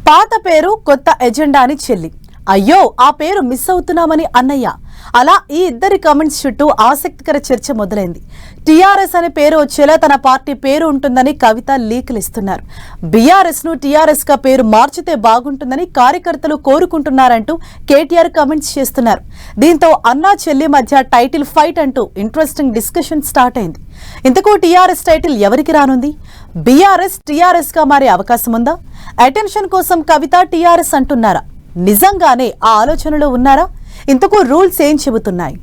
పాత పేరు కొత్త ఎజెండా అని చెల్లి. అయ్యో ఆ పేరు మిస్ అవుతున్నామని అన్నయ్య. అలా ఈ ఇద్దరి కామెంట్స్ చుట్టూ ఆసక్తికర చర్చ మొదలైంది. టీఆర్ఎస్ అనే పేరు వచ్చేలా తన పార్టీ పేరు ఉంటుందని కవిత లీకులు ఇస్తున్నారు. బీఆర్ఎస్ ను టీఆర్ఎస్ గా పేరు మార్చితే బాగుంటుందని కార్యకర్తలు కోరుకుంటున్నారంటూ కేటీఆర్ కామెంట్స్ చేస్తున్నారు. దీంతో అన్నా చెల్లి మధ్య టైటిల్ ఫైట్ అంటూ ఇంట్రెస్టింగ్ డిస్కషన్ స్టార్ట్ అయింది. ఇంతకు టీఆర్ఎస్ టైటిల్ ఎవరికి రానుంది? బీఆర్ఎస్ టీఆర్ఎస్ గా మారే అవకాశం ఉందా? అటెన్షన్ కోసం కవిత టీఆర్ఎస్ అంటున్నారా? నిజంగానే ఆ ఆలోచనలో ఉన్నారా? ఇంతకు రూల్స్ ఏం చెబుతున్నాయి?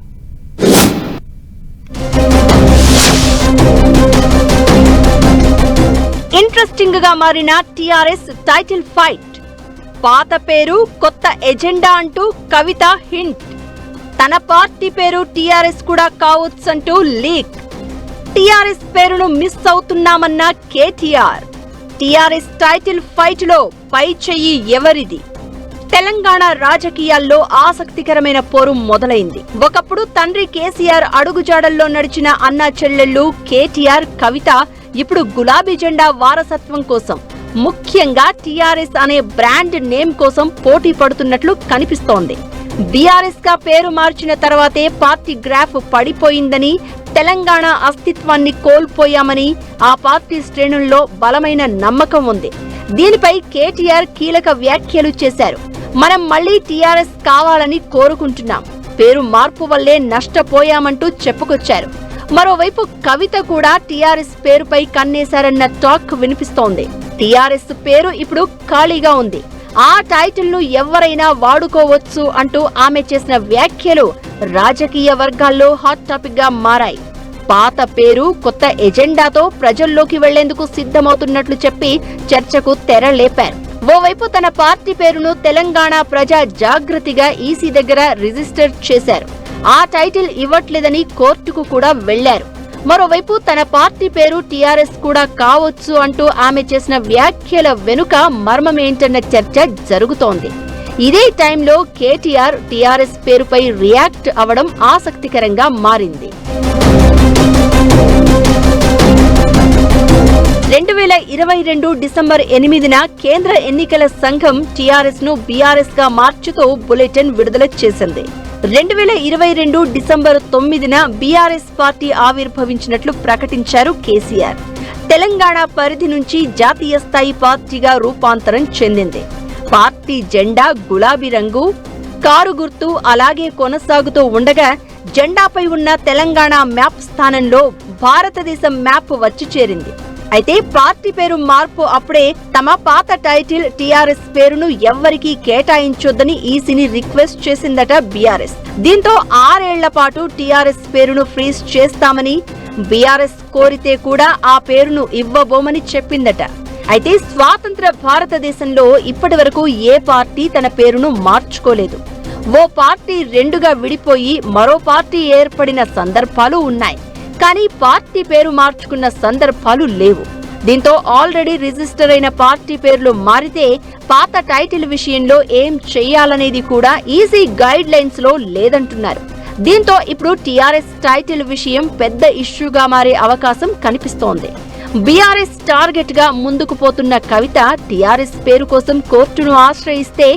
ఇంట్రెస్టింగ్ గా మారిన టీఆర్ఎస్ టైటిల్ ఫైట్. పాత పేరు కొత్త ఎజెండా అంటూ కవిత హింట్. తన పార్టీ పేరు టీఆర్ఎస్ కూడా కావచ్చంటూ లీక్. టీఆర్ఎస్ పేరును మిస్ అవుతున్నామన్న కేటీఆర్. టీఆర్ఎస్ టైటిల్ ఫైట్ లో పై చెయ్యి ఎవరిది? తెలంగాణ రాజకీయాల్లో ఆసక్తికరమైన పోరు మొదలైంది. ఒకప్పుడు తండ్రి కేసీఆర్ అడుగుజాడల్లో నడిచిన అన్నా చెల్లెళ్లు కేటీఆర్, కవిత ఇప్పుడు గులాబీ జెండా వారసత్వం కోసం, ముఖ్యంగా టీఆర్ఎస్ అనే బ్రాండ్ నేమ్ కోసం పోటీ పడుతున్నట్లు కనిపిస్తోంది. బీఆర్ఎస్ గా పేరు మార్చిన తర్వాతే పార్టీ గ్రాఫ్ పడిపోయిందని, తెలంగాణ అస్తిత్వాన్ని కోల్పోయామని ఆ పార్టీ శ్రేణుల్లో బలమైన నమ్మకం ఉంది. దీనిపై కేటీఆర్ కీలక వ్యాఖ్యలు చేశారు. మనం మళ్లీ టీఆర్ఎస్ కావాలని కోరుకుంటున్నాం, పేరు మార్పు వల్లే నష్టపోయామంటూ చెప్పుకొచ్చారు. మరోవైపు కవిత కూడా టీఆర్ఎస్ పేరుపై కన్నేశారన్న టాక్ వినిపిస్తోంది. టీఆర్ఎస్ పేరు ఇప్పుడు ఖాళీగా ఉంది, ఆ టైటిల్ ను ఎవరైనా వాడుకోవచ్చు అంటూ ఆమె చేసిన వ్యాఖ్యలు రాజకీయ వర్గాల్లో హాట్ టాపిక్ గా మారాయి. పాత పేరు కొత్త ఎజెండాతో ప్రజల్లోకి వెళ్లేందుకు సిద్ధమవుతున్నట్లు చెప్పి చర్చకు తెర లేపారు. ఓవైపు తన పార్టీ పేరును తెలంగాణ ప్రజా జాగృతిగా ఈసీ దగ్గర రిజిస్టర్ చేశారు. ఆ టైటిల్ ఇవ్వట్లేదని కోర్టుకు కూడా వెళ్లారు. మరోవైపు తన పార్టీ పేరు టీఆర్ఎస్ కూడా కావచ్చు అంటూ ఆమె చేసిన వ్యాఖ్యల వెనుక మర్మమేంటన్న చర్చ జరుగుతోంది. ఇదే టైంలో కేటీఆర్ టీఆర్ఎస్ పేరుపై రియాక్ట్ అవడం ఆసక్తికరంగా మారింది. 2022 డిసెంబర్ 8న కేంద్ర ఎన్నికల సంఘం టీఆర్ఎస్ ను బీఆర్ఎస్ గా మార్చుతూ బులెటిన్ విడుదల చేసింది. 2022 డిసెంబర్ 9న బీఆర్ఎస్ పార్టీ ఆవిర్భవించినట్లు ప్రకటించారు కేసీఆర్. తెలంగాణ పరిధి నుంచి జాతీయ స్థాయి పార్టీగా రూపాంతరం చెందింది. పార్టీ జెండా గులాబీ రంగు, కారు గుర్తు అలాగే కొనసాగుతూ ఉండగా, జెండాపై ఉన్న తెలంగాణ మ్యాప్ స్థానంలో భారతదేశం మ్యాప్ వచ్చి చేరింది. అయితే పార్టీ పేరు మార్పు అప్పుడే తమ పాత టైటిల్ టీఆర్ఎస్ పేరును ఎవ్వరికీ కేటాయించొద్దని ఈసీని రిక్వెస్ట్ చేసిందట బీఆర్ఎస్. దీంతో 6 ఏళ్ల పాటు టీఆర్ఎస్ పేరును ఫ్రీజ్ చేస్తామని, బీఆర్ఎస్ కోరితే కూడా ఆ పేరును ఇవ్వబోమని చెప్పిందట. అయితే స్వాతంత్ర భారతదేశంలో ఇప్పటి వరకు ఏ పార్టీ తన పేరును మార్చుకోలేదు. ఓ పార్టీ రెండుగా విడిపోయి మరో పార్టీ ఏర్పడిన సందర్భాలు ఉన్నాయి, కానీ పార్టీ పేరు మార్చుకున్న సందర్భాలు లేవు. దీంతో ఆల్రెడీ రిజిస్టర్ అయిన పార్టీ పేర్లు మారితే పాత టైటిల్ విషయంలో ఏం చెయ్యాలనేది కూడా ఈసీ గైడ్ లైన్స్ లో లేదంటున్నారు. దీంతో ఇప్పుడు టీఆర్ఎస్ టైటిల్ విషయం పెద్ద ఇష్యూగా మారే అవకాశం కనిపిస్తోంది. బీఆర్ఎస్ టార్గెట్ గా ముందుకు పోతున్న కవిత టీఆర్ఎస్ పేరు కోసం కోర్టును ఆశ్రయిస్తే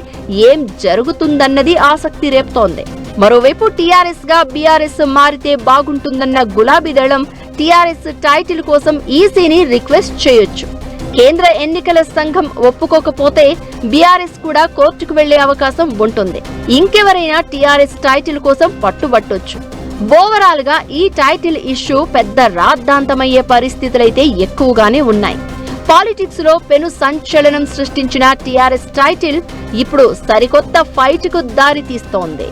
ఏం జరుగుతుందన్నది ఆసక్తి రేపుతోంది. మరోవైపు టీఆర్ఎస్ గా బీఆర్ఎస్ మారితే బాగుంటుందన్న గులాబీ దళం టీఆర్ఎస్ టైటిల్ కోసం ఈసీని రిక్వెస్ట్ చేయొచ్చు. కేంద్ర ఎన్నికల సంఘం ఒప్పుకోకపోతే బీఆర్ఎస్ కూడా కోర్టుకు వెళ్లే అవకాశం ఉంటుంది. ఇంకెవరైనా టీఆర్ఎస్ టైటిల్ కోసం పట్టుబట్టొచ్చు. ఓవరాల్ గా ఈ టైటిల్ ఇష్యూ పెద్ద రాద్ధాంతమయ్యే పరిస్థితులైతే ఎక్కువగానే ఉన్నాయి. పాలిటిక్స్ లో పెను సంచలనం సృష్టించిన టీఆర్ఎస్ టైటిల్ ఇప్పుడు సరికొత్త ఫైట్ కు దారి తీస్తోంది.